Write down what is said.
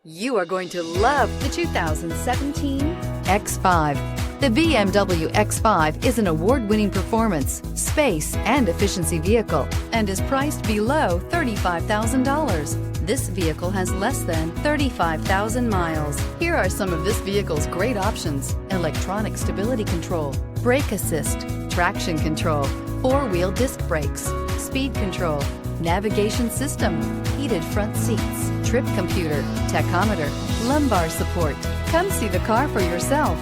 You are going to love the 2017 X5. The BMW X5 is an award-winning performance, space, and efficiency vehicle and is priced below $35,000. This vehicle has less than 35,000 miles. Here are some of this vehicle's great options: electronic stability control, brake assist, traction control, four-wheel disc brakes, speed control, navigation system, heated front seats, trip computer, tachometer, lumbar support. Come see the car for yourself.